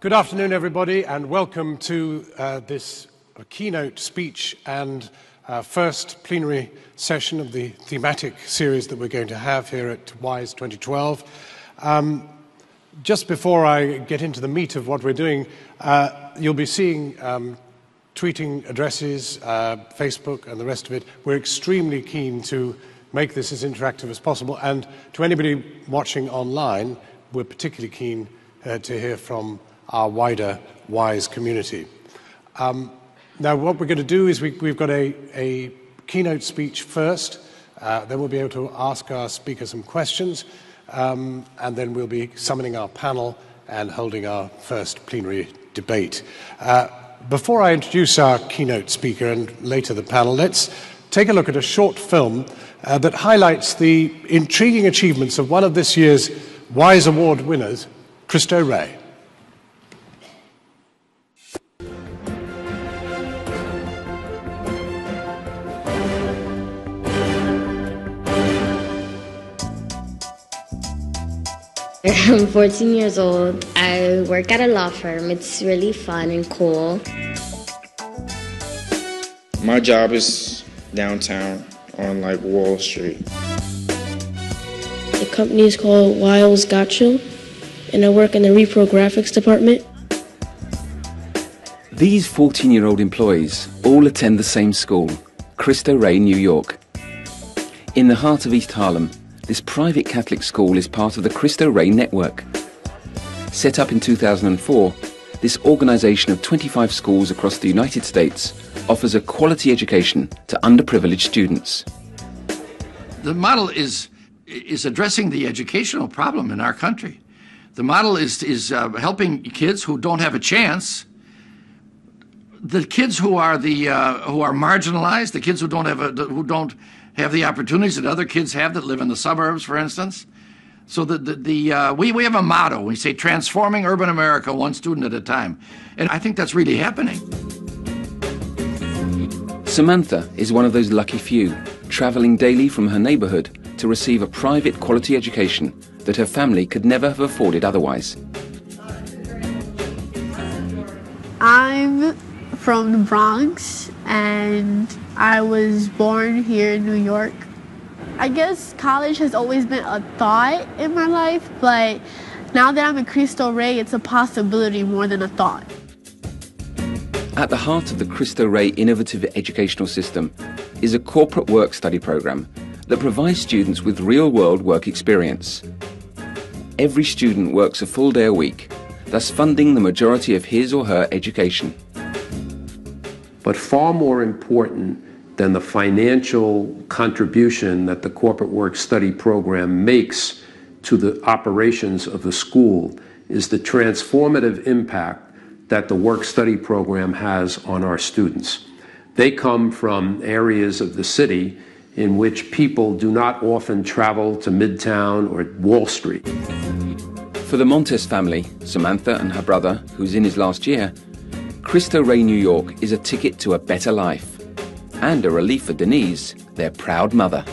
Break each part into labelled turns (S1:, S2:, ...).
S1: Good afternoon, everybody, and welcome to this keynote speech and first plenary session of the thematic series that we're going to have here at WISE 2012. Just before I get into the meat of what we're doing, you'll be seeing tweeting addresses, Facebook, and the rest of it. We're extremely keen to make this as interactive as possible, and to anybody watching online, we're particularly keen to hear from our wider WISE community. Now, what we're going to do is we've got a keynote speech first, then we'll be able to ask our speaker some questions, and then we'll be summoning our panel and holding our first plenary debate. Before I introduce our keynote speaker and later the panel, let's take a look at a short film that highlights the intriguing achievements of one of this year's WISE Award winners, Christo Rey.
S2: I'm 14 years old. I work at a law firm. It's really fun and cool.
S3: My job is downtown on like Wall Street.
S4: The company is called Wiles Gotcha, and I work in the reprographics department.
S5: These 14-year-old employees all attend the same school, Christo Rey, New York. In the heart of East Harlem, this private Catholic school is part of the Christo Rey network. Set up in 2004, this organization of 25 schools across the United States offers a quality education to underprivileged students.
S6: The model is addressing the educational problem in our country. The model is helping kids who don't have a chance, the kids who are marginalized, the kids who don't have the opportunities that other kids have that live in the suburbs, for instance. So we have a motto. We say transforming urban America one student at a time. And I think that's really happening.
S5: Samantha is one of those lucky few, traveling daily from her neighborhood to receive a private quality education that her family could never have afforded otherwise.
S7: I'm from the Bronx, and I was born here in New York. I guess college has always been a thought in my life, but now that I'm in Christo Rey, it's a possibility more than a thought.
S5: At the heart of the Christo Rey innovative educational system is a corporate work study program that provides students with real-world work experience. Every student works a full day a week, thus funding the majority of his or her education.
S8: But far more important than the financial contribution that the corporate work study program makes to the operations of the school is the transformative impact that the work study program has on our students. They come from areas of the city in which people do not often travel to Midtown or Wall Street.
S5: For the Montes family, Samantha and her brother, who's in his last year, Christo Rey, New York is a ticket to a better life and a relief for Denise, their proud mother.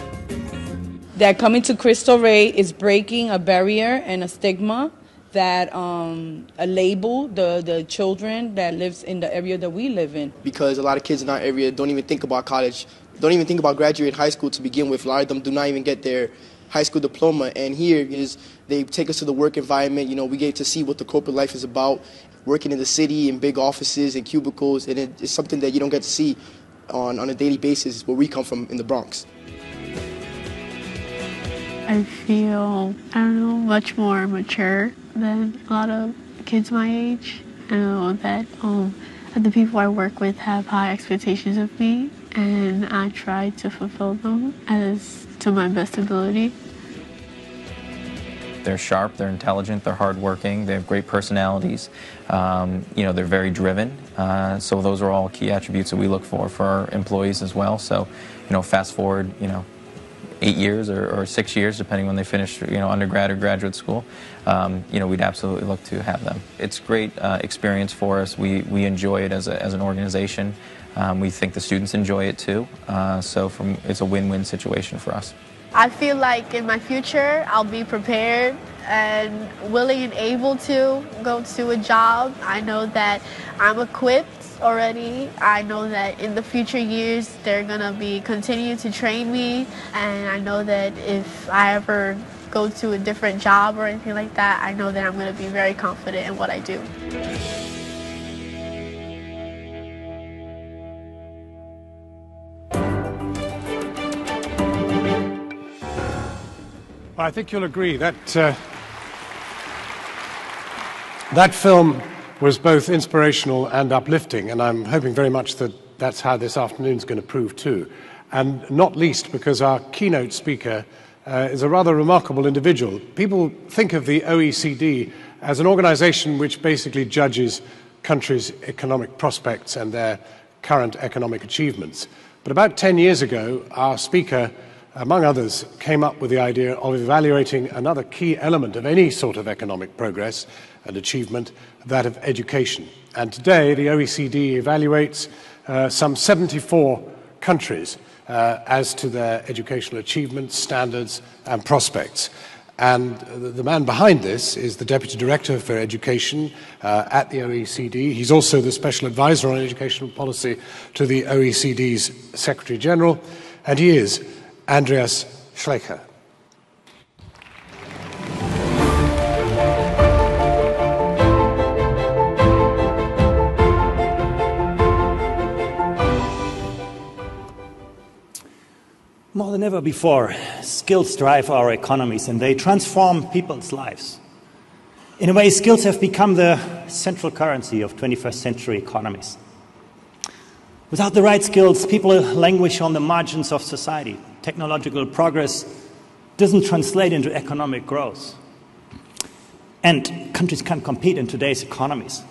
S9: That coming to Christo Rey is breaking a barrier and a stigma that a label the children that lives in the area that we live in.
S10: Because a lot of kids in our area don't even think about college, don't even think about graduating high school to begin with. A lot of them do not even get their high school diploma. And here is they take us to the work environment. You know, we get to see what the corporate life is about, working in the city in big offices and cubicles, and it's something that you don't get to see on a daily basis where we come from in the Bronx.
S7: I feel, much more mature than a lot of kids my age. I know that the people I work with have high expectations of me, and I try to fulfill them as to my best ability.
S11: They're sharp, they're intelligent, they're hardworking, they have great personalities. They're very driven. So those are all key attributes that we look for our employees as well. So, fast forward, 8 years or 6 years, depending when they finish, undergrad or graduate school, we'd absolutely look to have them. It's great experience for us. We enjoy it as an organization. We think the students enjoy it too. It's a win-win situation for us.
S7: I feel like in my future, I'll be prepared and willing and able to go to a job. I know that I'm equipped already. I know that in the future years, they're going to continue to train me. And I know that if I ever go to a different job or anything like that, I know that I'm going to be very confident in what I do.
S1: I think you'll agree that that film was both inspirational and uplifting, and I'm hoping very much that that's how this afternoon's going to prove too. And not least because our keynote speaker is a rather remarkable individual. People think of the OECD as an organization which basically judges countries' economic prospects and their current economic achievements. But about 10 years ago, our speaker, among others, came up with the idea of evaluating another key element of any sort of economic progress and achievement, that of education. And today, the OECD evaluates some 74 countries as to their educational achievements, standards, and prospects. And the man behind this is the Deputy Director for Education at the OECD. He's also the Special Advisor on Educational Policy to the OECD's Secretary General, and he is Andreas Schleicher.
S12: More than ever before, skills drive our economies and they transform people's lives. In a way, skills have become the central currency of 21st century economies. Without the right skills, people languish on the margins of society. Technological progress doesn't translate into economic growth. And countries can't compete in today's economies.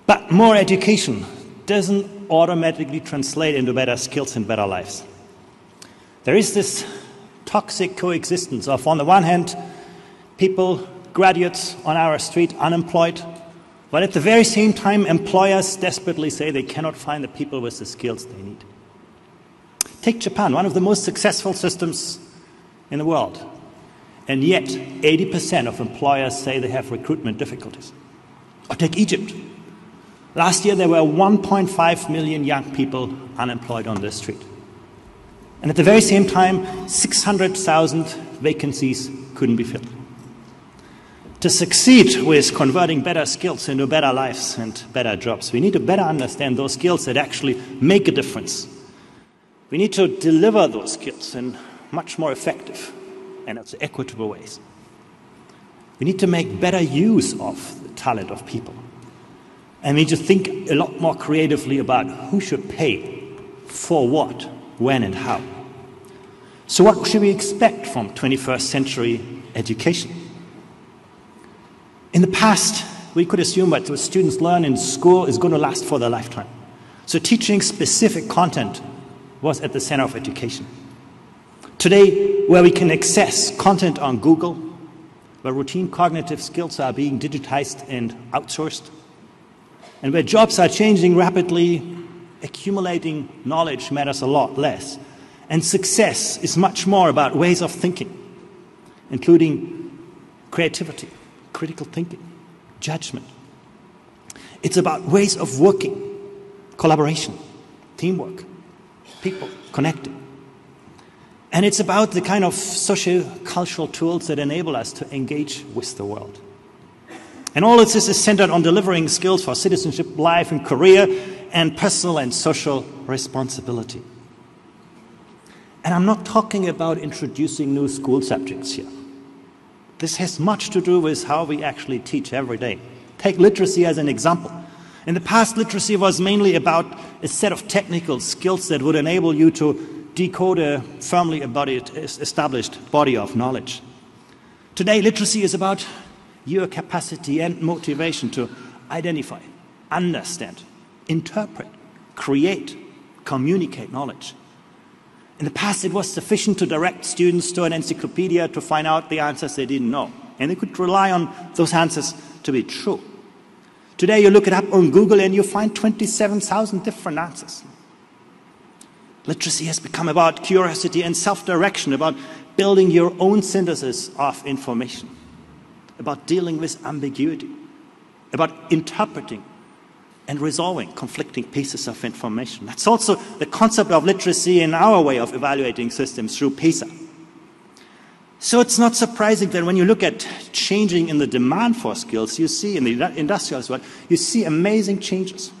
S12: But more education doesn't automatically translate into better skills and better lives. There is this toxic coexistence of, on the one hand, people, graduates on our street, unemployed, but at the very same time, employers desperately say they cannot find the people with the skills they need. Take Japan, one of the most successful systems in the world, and yet 80% of employers say they have recruitment difficulties. Or take Egypt. Last year, there were 1.5 million young people unemployed on the street. And at the very same time, 600,000 vacancies couldn't be filled. To succeed with converting better skills into better lives and better jobs, we need to better understand those skills that actually make a difference. We need to deliver those skills in much more effective and also equitable ways. We need to make better use of the talent of people. And we need to think a lot more creatively about who should pay for what, when and how. So what should we expect from 21st century education? In the past, we could assume that what students learn in school is going to last for their lifetime. So teaching specific content was at the center of education. Today, where we can access content on Google, where routine cognitive skills are being digitized and outsourced, and where jobs are changing rapidly, accumulating knowledge matters a lot less. And success is much more about ways of thinking, including creativity, critical thinking, judgment. It's about ways of working, collaboration, teamwork, people connecting. And it's about the kind of socio-cultural tools that enable us to engage with the world. And all of this is centered on delivering skills for citizenship, life and career, and personal and social responsibility. And I'm not talking about introducing new school subjects here. This has much to do with how we actually teach every day. Take literacy as an example. In the past, literacy was mainly about a set of technical skills that would enable you to decode a firmly established body of knowledge. Today, literacy is about your capacity and motivation to identify, understand, interpret, create, communicate knowledge. In the past, it was sufficient to direct students to an encyclopedia to find out the answers they didn't know, and they could rely on those answers to be true. Today, you look it up on Google and you find 27,000 different answers. Literacy has become about curiosity and self-direction, about building your own synthesis of information, about dealing with ambiguity, about interpreting and resolving conflicting pieces of information. That's also the concept of literacy in our way of evaluating systems through PISA. So it's not surprising that when you look at changing in the demand for skills, you see in the industrial world, you see amazing changes.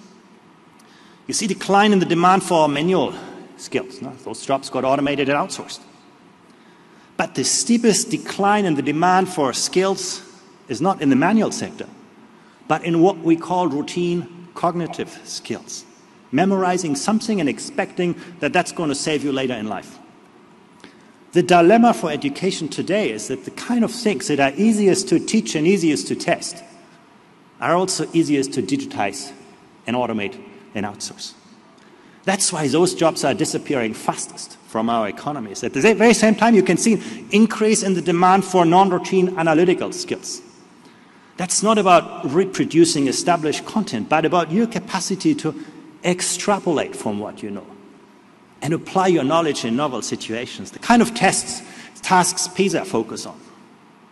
S12: You see decline in the demand for manual skills. No? Those jobs got automated and outsourced. But the steepest decline in the demand for skills is not in the manual sector, but in what we call routine cognitive skills. Memorizing something and expecting that that's going to save you later in life. The dilemma for education today is that the kind of things that are easiest to teach and easiest to test are also easiest to digitize and automate and outsource. That's why those jobs are disappearing fastest from our economies. At the very same time, you can see an increase in the demand for non-routine analytical skills. That's not about reproducing established content, but about your capacity to extrapolate from what you know and apply your knowledge in novel situations, the kind of tasks PISA focus on.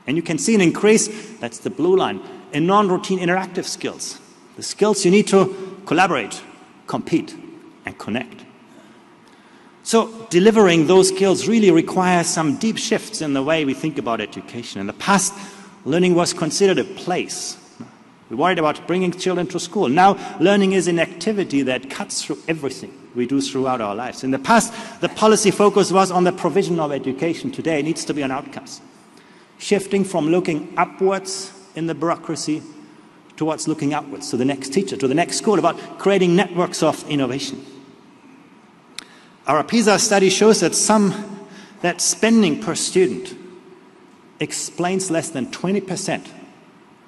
S12: And you can see an increase, that's the blue line, in non-routine interactive skills, the skills you need to collaborate, compete, and connect. So delivering those skills really requires some deep shifts in the way we think about education. In the past, learning was considered a place. We worried about bringing children to school. Now, learning is an activity that cuts through everything we do throughout our lives. In the past, the policy focus was on the provision of education. Today, it needs to be on outcomes. Shifting from looking upwards in the bureaucracy towards looking outwards to the next teacher, to the next school, about creating networks of innovation. Our PISA study shows that spending per student explains less than 20%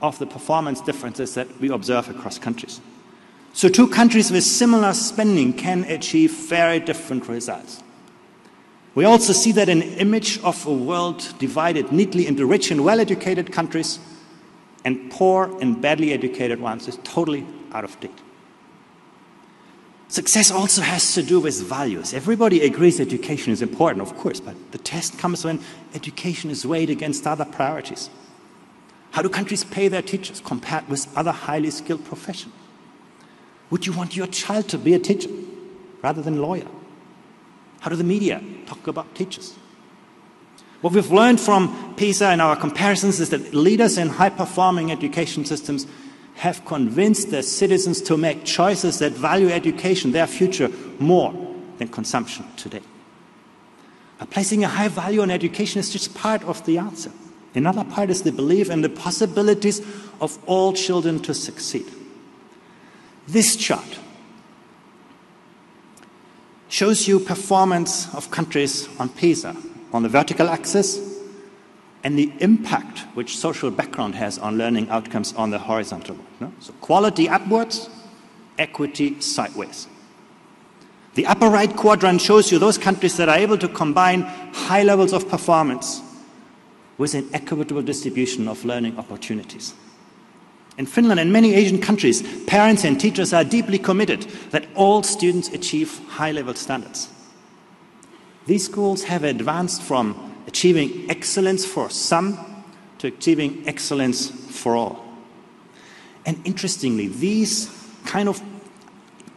S12: of the performance differences that we observe across countries. So two countries with similar spending can achieve very different results. We also see that an image of a world divided neatly into rich and well-educated countries and poor and badly educated ones is totally out of date. Success also has to do with values. Everybody agrees education is important, of course, but the test comes when education is weighed against other priorities. How do countries pay their teachers compared with other highly skilled professions? Would you want your child to be a teacher rather than a lawyer? How do the media talk about teachers? What we've learned from PISA and our comparisons is that leaders in high-performing education systems have convinced their citizens to make choices that value education, their future, more than consumption today. Placing a high value on education is just part of the answer. Another part is the belief in the possibilities of all children to succeed. This chart shows you performance of countries on PISA on the vertical axis and the impact which social background has on learning outcomes on the horizontal one. No? So quality upwards, equity sideways. The upper right quadrant shows you those countries that are able to combine high levels of performance with an equitable distribution of learning opportunities. In Finland and many Asian countries, parents and teachers are deeply committed that all students achieve high-level standards. These schools have advanced from achieving excellence for some to achieving excellence for all. And interestingly, these kind of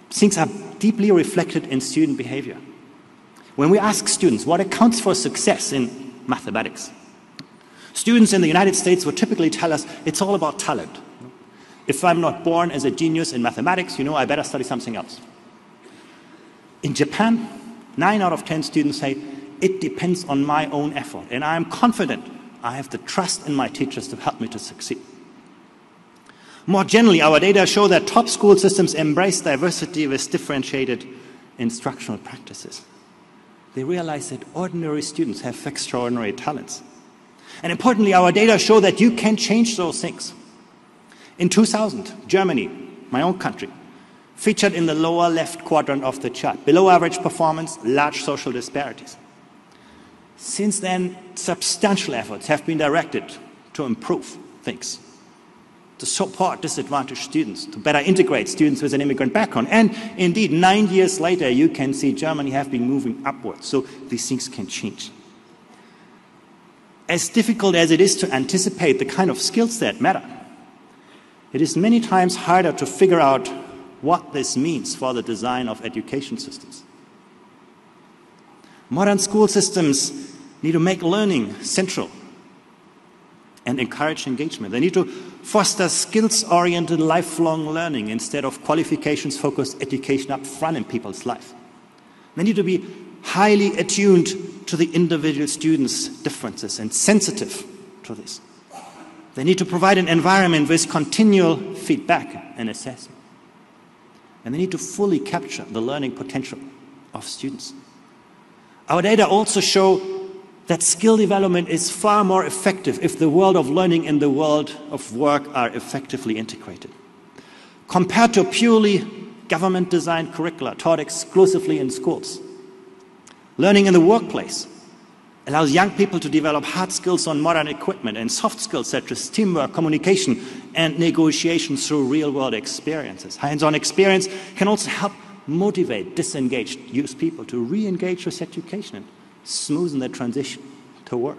S12: things are deeply reflected in student behavior. When we ask students what accounts for success in mathematics, students in the United States would typically tell us it's all about talent. If I'm not born as a genius in mathematics, I better study something else. In Japan, 9 out of 10 students say, it depends on my own effort, and I'm confident I have the trust in my teachers to help me to succeed. More generally, our data show that top school systems embrace diversity with differentiated instructional practices. They realize that ordinary students have extraordinary talents. And importantly, our data show that you can change those things. In 2000, Germany, my own country, featured in the lower left quadrant of the chart. Below average performance, large social disparities. Since then, substantial efforts have been directed to improve things, to support disadvantaged students, to better integrate students with an immigrant background. And indeed, 9 years later, you can see Germany have been moving upwards, so these things can change. As difficult as it is to anticipate the kind of skills that matter, it is many times harder to figure out what this means for the design of education systems. Modern school systems need to make learning central and encourage engagement. They need to foster skills-oriented lifelong learning instead of qualifications-focused education up front in people's life. They need to be highly attuned to the individual students' differences and sensitive to this. They need to provide an environment with continual feedback and assessment. And they need to fully capture the learning potential of students. Our data also show that skill development is far more effective if the world of learning and the world of work are effectively integrated. Compared to purely government-designed curricula taught exclusively in schools, learning in the workplace allows young people to develop hard skills on modern equipment and soft skills such as teamwork, communication, and negotiation through real-world experiences. Hands-on experience can also help motivate disengaged youth people to re-engage with education and smoothen the transition to work.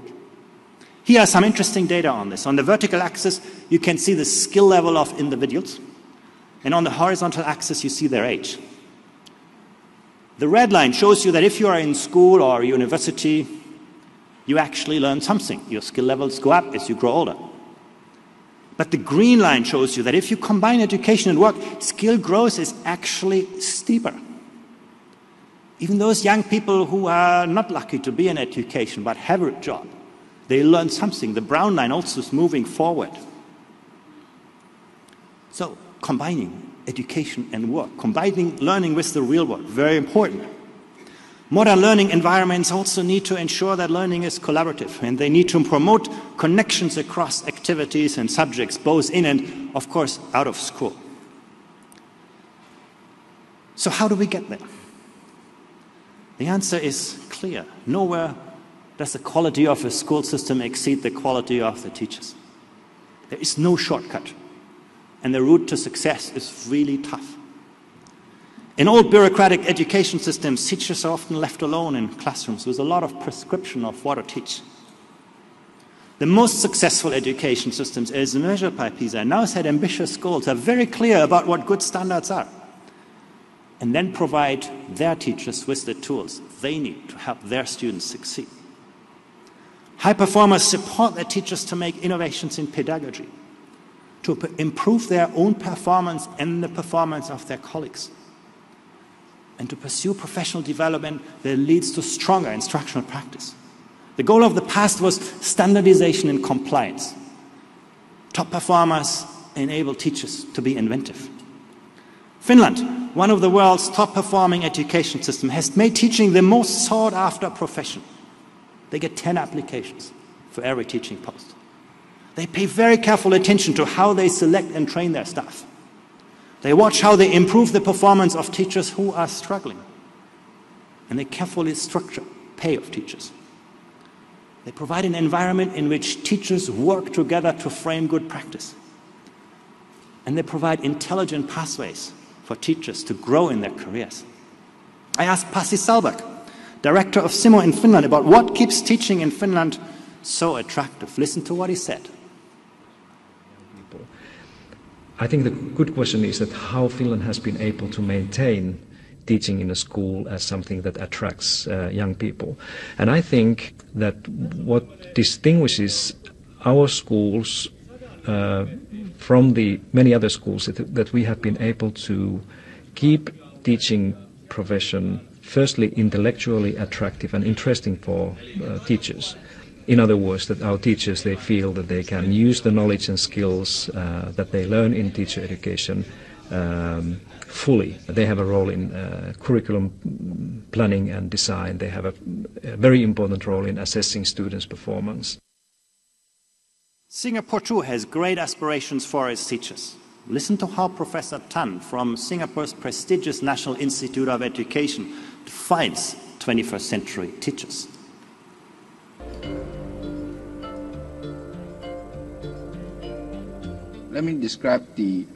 S12: Here are some interesting data on this. On the vertical axis, you can see the skill level of individuals, and on the horizontal axis, you see their age. The red line shows you that if you are in school or university, you actually learn something. Your skill levels go up as you grow older. But the green line shows you that if you combine education and work, skill growth is actually steeper. Even those young people who are not lucky to be in education but have a job, they learn something. The brown line also is moving forward. So combining education and work, combining learning with the real world, very important. Modern learning environments also need to ensure that learning is collaborative, and they need to promote connections across activities and subjects, both in and, of course, out of school. So how do we get there? The answer is clear. Nowhere does the quality of a school system exceed the quality of the teachers. There is no shortcut, and the route to success is really tough. In old bureaucratic education systems, teachers are often left alone in classrooms with a lot of prescription of what to teach. The most successful education systems, as measured by PISA, now set ambitious goals, are very clear about what good standards are, and then provide their teachers with the tools they need to help their students succeed. High performers support their teachers to make innovations in pedagogy, to improve their own performance and the performance of their colleagues, and to pursue professional development that leads to stronger instructional practice. The goal of the past was standardization and compliance. Top performers enable teachers to be inventive. Finland, one of the world's top-performing education systems, has made teaching the most sought-after profession. They get 10 applications for every teaching post. They pay very careful attention to how they select and train their staff. They watch how they improve the performance of teachers who are struggling. And they carefully structure pay of teachers. They provide an environment in which teachers work together to frame good practice. And they provide intelligent pathways for teachers to grow in their careers. I asked Pasi Salberg, director of Simo in Finland, about what keeps teaching in Finland so attractive. Listen to what he said.
S13: I think the good question is that how Finland has been able to maintain teaching in a school as something that attracts young people. And I think that what distinguishes our schools from the many other schools that we have been able to keep teaching profession firstly intellectually attractive and interesting for teachers, In other words, that our teachers, they feel that they can use the knowledge and skills that they learn in teacher education fully. They have a role in curriculum planning and design. They have a very important role in assessing students' performance.
S12: Singapore too has great aspirations for its teachers. Listen to how Professor Tan from Singapore's prestigious National Institute of Education defines 21st century teachers.
S14: Let me describe the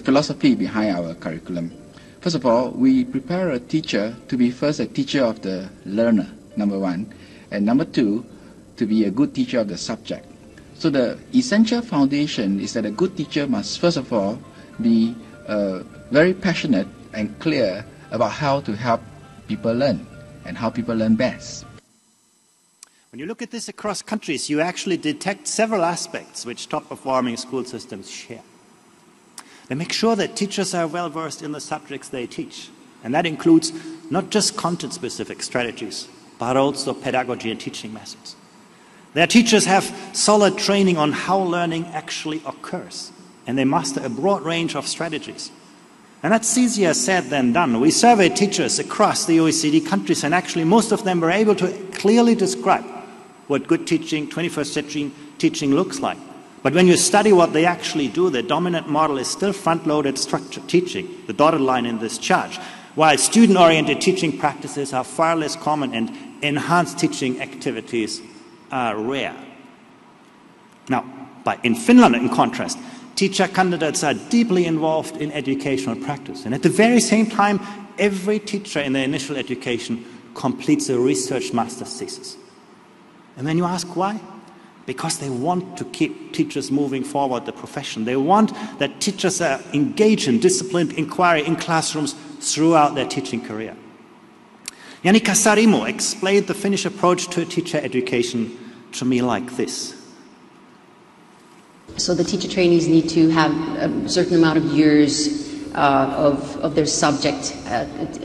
S14: philosophy behind our curriculum. First of all, we prepare a teacher to be first a teacher of the learner, number one, and number two, to be a good teacher of the subject. So the essential foundation is that a good teacher must first of all be very passionate and clear about how to help people learn and how people learn best.
S12: When you look at this across countries, you actually detect several aspects which top-performing school systems share. They make sure that teachers are well-versed in the subjects they teach, and that includes not just content-specific strategies, but also pedagogy and teaching methods. Their teachers have solid training on how learning actually occurs, and they master a broad range of strategies. And that's easier said than done. We surveyed teachers across the OECD countries, and actually most of them were able to clearly describe what good teaching, 21st century teaching looks like. But when you study what they actually do, the dominant model is still front-loaded structured teaching, the dotted line in this chart, while student-oriented teaching practices are far less common and enhanced teaching activities are rare. Now, in Finland, in contrast, teacher candidates are deeply involved in educational practice. And at the very same time, every teacher in their initial education completes a research master's thesis. And then you ask why? Because they want to keep teachers moving forward the profession. They want that teachers are engaged in disciplined inquiry in classrooms throughout their teaching career. Janika Sarimo explained the Finnish approach to teacher education to me like this.
S15: So the teacher trainees need to have a certain amount of years of their subject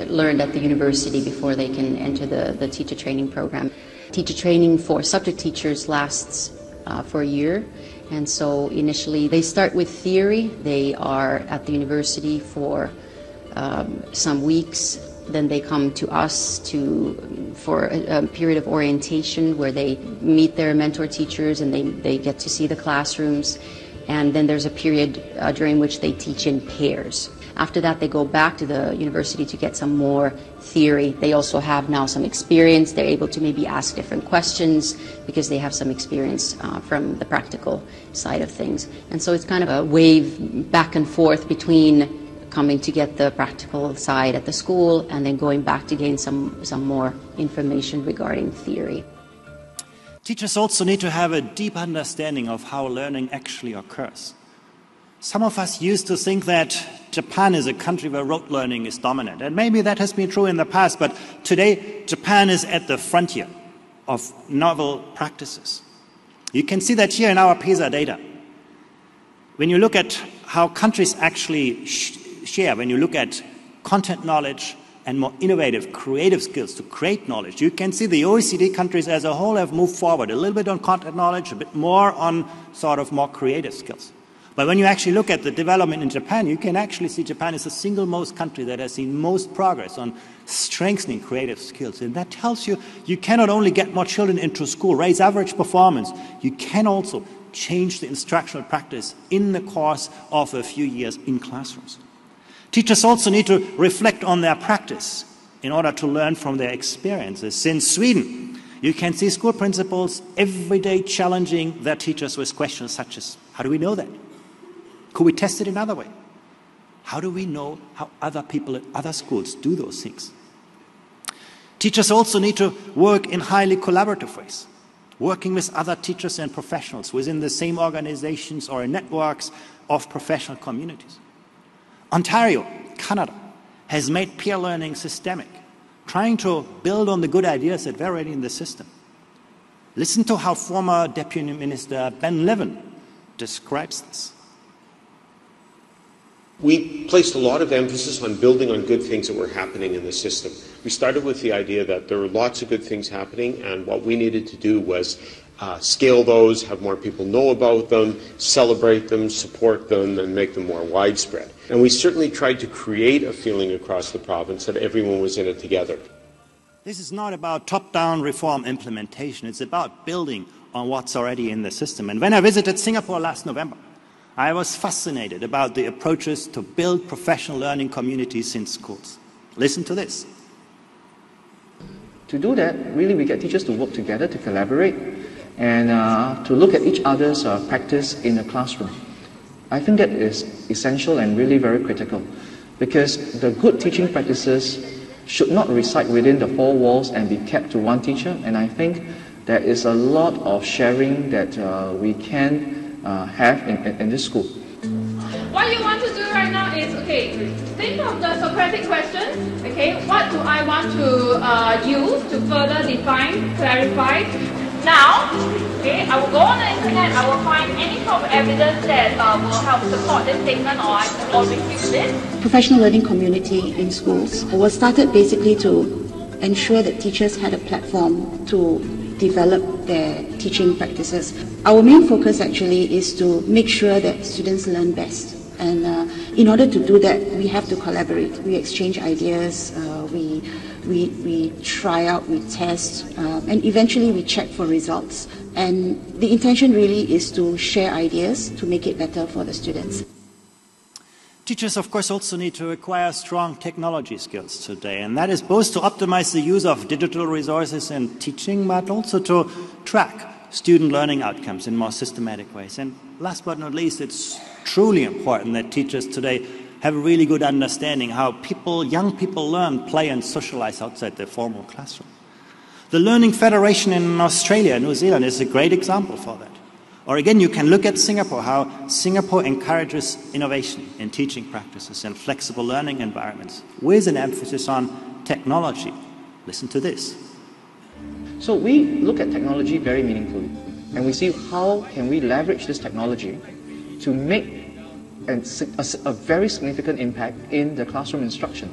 S15: learned at the university before they can enter the teacher training program. Teacher training for subject teachers lasts for a year, and so initially they start with theory. They are at the university for some weeks, then they come to us for a period of orientation where they meet their mentor teachers and they get to see the classrooms, and then there's a period during which they teach in pairs. After that, they go back to the university to get some more theory. They also have now some experience. They're able to maybe ask different questions because they have some experience from the practical side of things. And so it's kind of a wave back and forth between coming to get the practical side at the school and then going back to gain some more information regarding theory.
S12: Teachers also need to have a deep understanding of how learning actually occurs. Some of us used to think that Japan is a country where rote learning is dominant, and maybe that has been true in the past, but today Japan is at the frontier of novel practices. You can see that here in our PISA data. When you look at how countries actually share, when you look at content knowledge and more innovative, creative skills to create knowledge, you can see the OECD countries as a whole have moved forward a little bit on content knowledge, a bit more on sort of more creative skills. But when you actually look at the development in Japan, you can actually see Japan is the single most country that has seen most progress on strengthening creative skills. And that tells you you cannot only get more children into school, raise average performance, you can also change the instructional practice in the course of a few years in classrooms. Teachers also need to reflect on their practice in order to learn from their experiences. In Sweden, you can see school principals every day challenging their teachers with questions such as, how do we know that? Could we test it another way? How do we know how other people at other schools do those things? Teachers also need to work in highly collaborative ways, working with other teachers and professionals within the same organizations or in networks of professional communities. Ontario, Canada, has made peer learning systemic, trying to build on the good ideas that were already in the system. Listen to how former Deputy Minister Ben Levin describes this.
S16: We placed a lot of emphasis on building on good things that were happening in the system. We started with the idea that there were lots of good things happening, and what we needed to do was scale those, have more people know about them, celebrate them, support them, and make them more widespread. And we certainly tried to create a feeling across the province that everyone was in it together.
S12: This is not about top-down reform implementation. It's about building on what's already in the system. And when I visited Singapore last November, I was fascinated about the approaches to build professional learning communities in schools. Listen to this.
S17: To do that, really we get teachers to work together, to collaborate, and to look at each other's practice in the classroom. I think that is essential and really very critical, because the good teaching practices should not reside within the four walls and be kept to one teacher, and I think there is a lot of sharing that we can have in this school.
S18: What you want to do right now is, okay, think of the Socratic question, okay, what do I want to use to further define, clarify? Now, okay, I will go on the internet, I will find any sort of evidence that will help support this statement or refute this.
S15: Professional learning community in schools was started basically to ensure that teachers had a platform to develop their teaching practices. Our main focus actually is to make sure that students learn best. And in order to do that, we have to collaborate. We exchange ideas, we try out, we test, and eventually we check for results. And the intention really is to share ideas to make it better for the students.
S12: Teachers, of course, also need to acquire strong technology skills today, and that is both to optimize the use of digital resources in teaching, but also to track student learning outcomes in more systematic ways. And last but not least, it's truly important that teachers today have a really good understanding how young people learn, play, and socialize outside their formal classroom. The Learning Federation in Australia and New Zealand is a great example for that. Or again, you can look at Singapore, how Singapore encourages innovation in teaching practices and flexible learning environments with an emphasis on technology. Listen to this.
S17: So we look at technology very meaningfully, and we see how can we leverage this technology to make a very significant impact in the classroom instruction.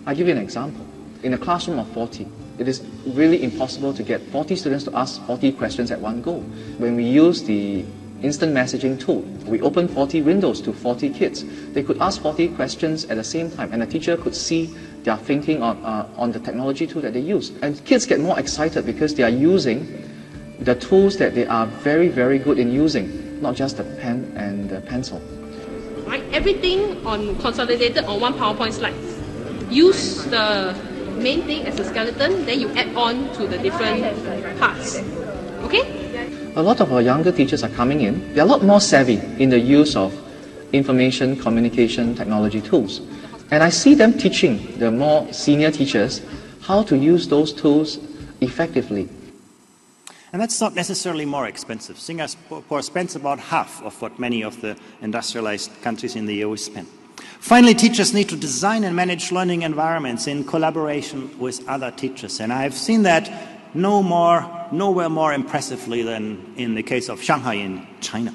S17: I'll give you an example. In a classroom of 40, it is really impossible to get 40 students to ask 40 questions at one go. When we use the instant messaging tool, we open 40 windows to 40 kids. They could ask 40 questions at the same time, and the teacher could see their thinking on the technology tool that they use. And kids get more excited because they are using the tools that they are very, very good in using, not just the pen and the pencil.
S18: Right, everything consolidated on one PowerPoint slide. Use the main thing as a skeleton, then you add on to the different parts. Okay?
S17: A lot of our younger teachers are coming in. They're a lot more savvy in the use of information communication technology tools. And I see them teaching the more senior teachers how to use those tools effectively.
S12: And that's not necessarily more expensive. Singapore spends about half of what many of the industrialized countries in the EU spend. Finally, teachers need to design and manage learning environments in collaboration with other teachers. And I've seen that nowhere more impressively than in the case of Shanghai in China.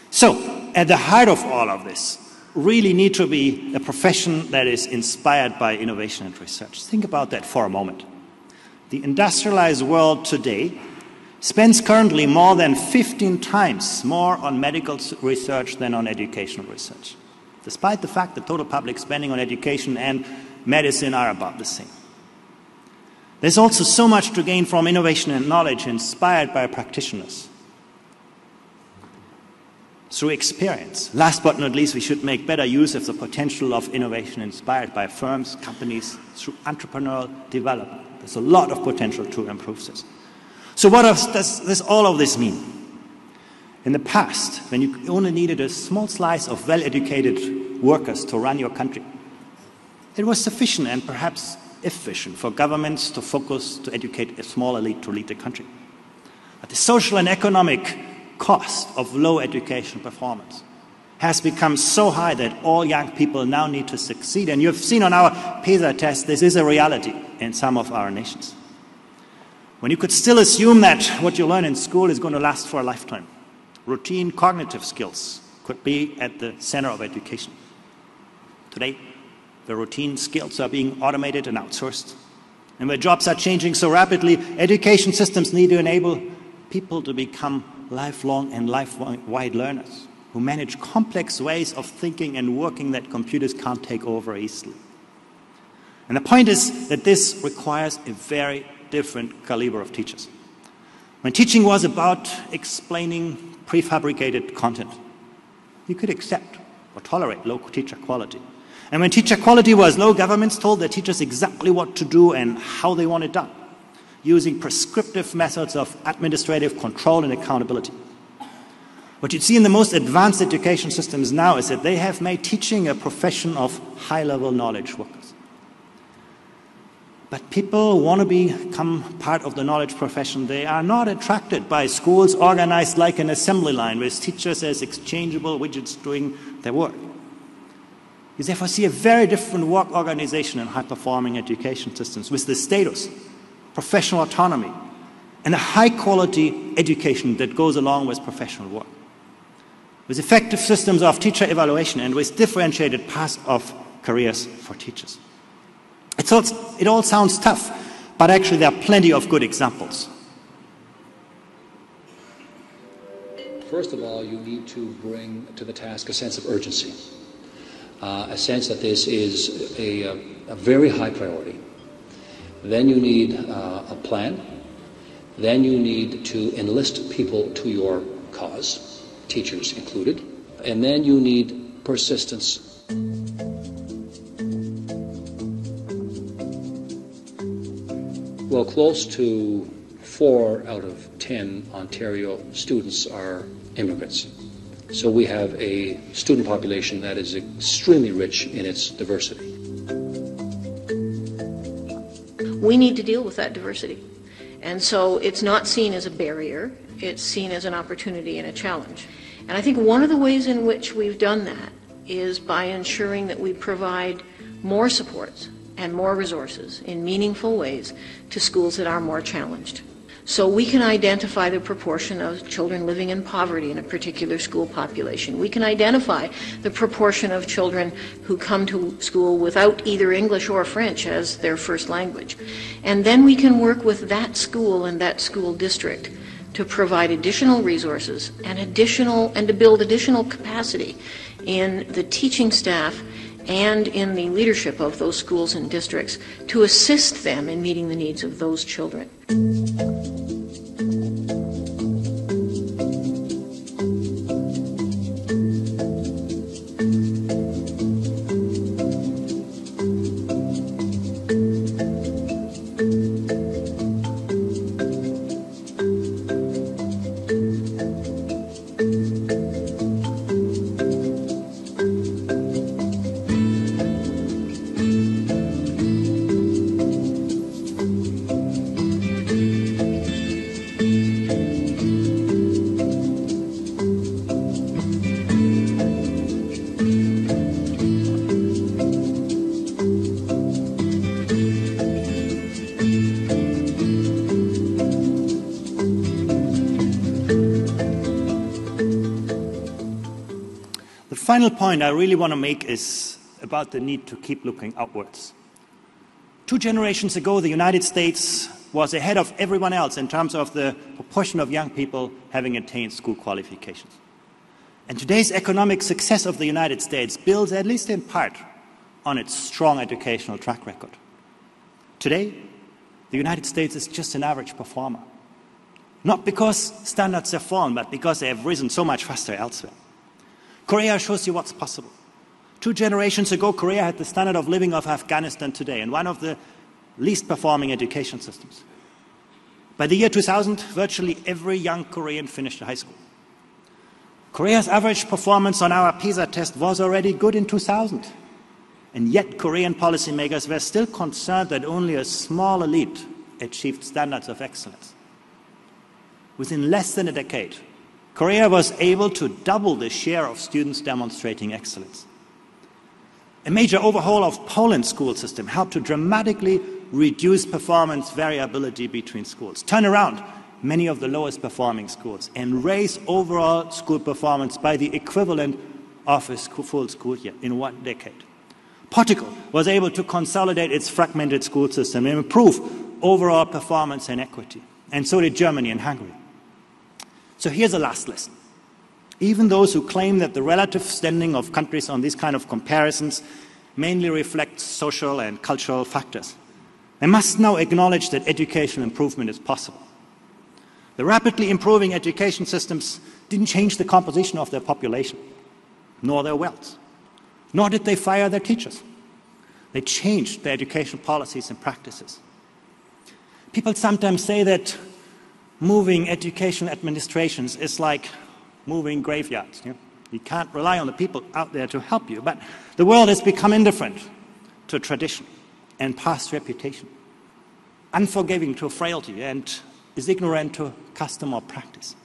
S12: So, at the heart of all of this, really need to be a profession that is inspired by innovation and research. Think about that for a moment. The industrialized world today spends currently more than 15 times more on medical research than on educational research, despite the fact that total public spending on education and medicine are about the same. There's also so much to gain from innovation and knowledge inspired by practitioners through experience. Last but not least, we should make better use of the potential of innovation inspired by firms, companies, through entrepreneurial development. There's a lot of potential to improve this. So what does all of this mean? In the past, when you only needed a small slice of well-educated workers to run your country, it was sufficient and perhaps efficient for governments to focus to educate a small elite to lead the country. But the social and economic cost of low education performance has become so high that all young people now need to succeed. And you've seen on our PISA test, this is a reality in some of our nations. When you could still assume that what you learn in school is going to last for a lifetime. Routine cognitive skills could be at the center of education. Today, the routine skills are being automated and outsourced. And where jobs are changing so rapidly, education systems need to enable people to become lifelong and life-wide learners who manage complex ways of thinking and working that computers can't take over easily. And the point is that this requires a very different caliber of teachers. When teaching was about explaining prefabricated content, you could accept or tolerate low teacher quality. And when teacher quality was low, governments told their teachers exactly what to do and how they want it done, using prescriptive methods of administrative control and accountability. What you see in the most advanced education systems now is that they have made teaching a profession of high-level knowledge workers. But people want to become part of the knowledge profession. They are not attracted by schools organized like an assembly line with teachers as exchangeable widgets doing their work. You therefore see a very different work organization in high-performing education systems with the status, professional autonomy, and a high-quality education that goes along with professional work. With effective systems of teacher evaluation and with differentiated paths of careers for teachers. It all sounds tough, but actually there are plenty of good examples.
S19: First of all, you need to bring to the task a sense of urgency, a sense that this is a very high priority. Then you need a plan. Then you need to enlist people to your cause, teachers included. And then you need persistence. Well, close to 4 out of 10 Ontario students are immigrants. So we have a student population that is extremely rich in its diversity.
S20: We need to deal with that diversity. And so it's not seen as a barrier, it's seen as an opportunity and a challenge. And I think one of the ways in which we've done that is by ensuring that we provide more supports and more resources in meaningful ways to schools that are more challenged. So we can identify the proportion of children living in poverty in a particular school population. We can identify the proportion of children who come to school without either English or French as their first language. And then we can work with that school and that school district to provide additional resources and to build additional capacity in the teaching staff and in the leadership of those schools and districts to assist them in meeting the needs of those children.
S12: The final point I really want to make is about the need to keep looking outwards. 2 generations ago, the United States was ahead of everyone else in terms of the proportion of young people having attained school qualifications. And today's economic success of the United States builds, at least in part, on its strong educational track record. Today, the United States is just an average performer. Not because standards have fallen, but because they have risen so much faster elsewhere. Korea shows you what's possible. 2 generations ago, Korea had the standard of living of Afghanistan today, and one of the least performing education systems. By the year 2000, virtually every young Korean finished high school. Korea's average performance on our PISA test was already good in 2000. And yet Korean policymakers were still concerned that only a small elite achieved standards of excellence. Within less than a decade, Korea was able to double the share of students demonstrating excellence. A major overhaul of Poland's school system helped to dramatically reduce performance variability between schools, turn around many of the lowest performing schools and raise overall school performance by the equivalent of a full school year in 1 decade. Portugal was able to consolidate its fragmented school system and improve overall performance and equity. And so did Germany and Hungary. So here's the last lesson. Even those who claim that the relative standing of countries on these kind of comparisons mainly reflects social and cultural factors, they must now acknowledge that educational improvement is possible. The rapidly improving education systems didn't change the composition of their population, nor their wealth, nor did they fire their teachers. They changed their education policies and practices. People sometimes say that moving education administrations is like moving graveyards. You can't rely on the people out there to help you, but the world has become indifferent to tradition and past reputation, unforgiving to frailty, and is ignorant to custom or practice.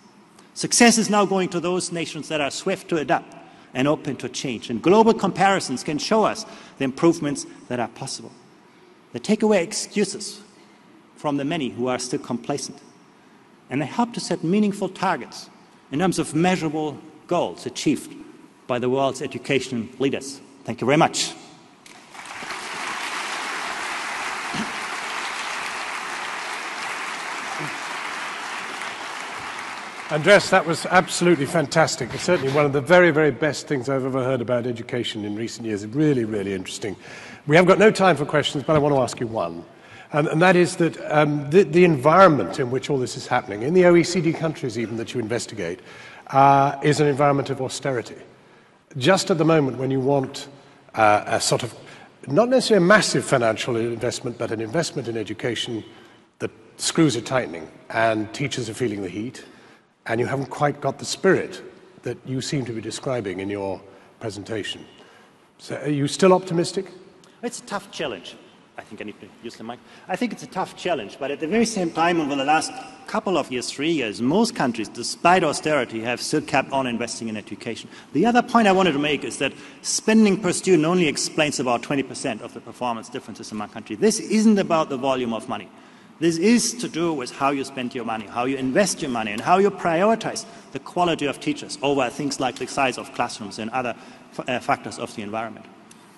S12: Success is now going to those nations that are swift to adapt and open to change, and global comparisons can show us the improvements that are possible. They take away excuses from the many who are still complacent, and they help to set meaningful targets in terms of measurable goals achieved by the world's education leaders. Thank you very much.
S1: Andreas, that was absolutely fantastic. It's certainly one of the very, very best things I've ever heard about education in recent years. It's really, really interesting. We have got no time for questions, but I want to ask you one. And that is that the environment in which all this is happening, in the OECD countries even that you investigate, is an environment of austerity. Just at the moment when you want a sort of, not necessarily a massive financial investment, but an investment in education, the screws are tightening and teachers are feeling the heat, and you haven't quite got the spirit that you seem to be describing in your presentation. So are you still optimistic?
S12: It's a tough challenge. I think I need to use the mic. I think it's a tough challenge, but at the very same time, over the last couple of years, 3 years, most countries, despite austerity, have still kept on investing in education. The other point I wanted to make is that spending per student only explains about 20% of the performance differences among countries. This isn't about the volume of money. This is to do with how you spend your money, how you invest your money, and how you prioritize the quality of teachers over things like the size of classrooms and other factors of the environment.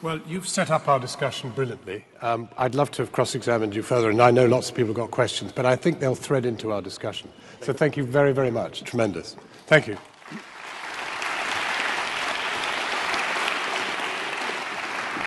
S1: Well, you've set up our discussion brilliantly. I'd love to have cross-examined you further, and I know lots of people have got questions, but I think they'll thread into our discussion. So thank you very, very much. Tremendous. Thank you.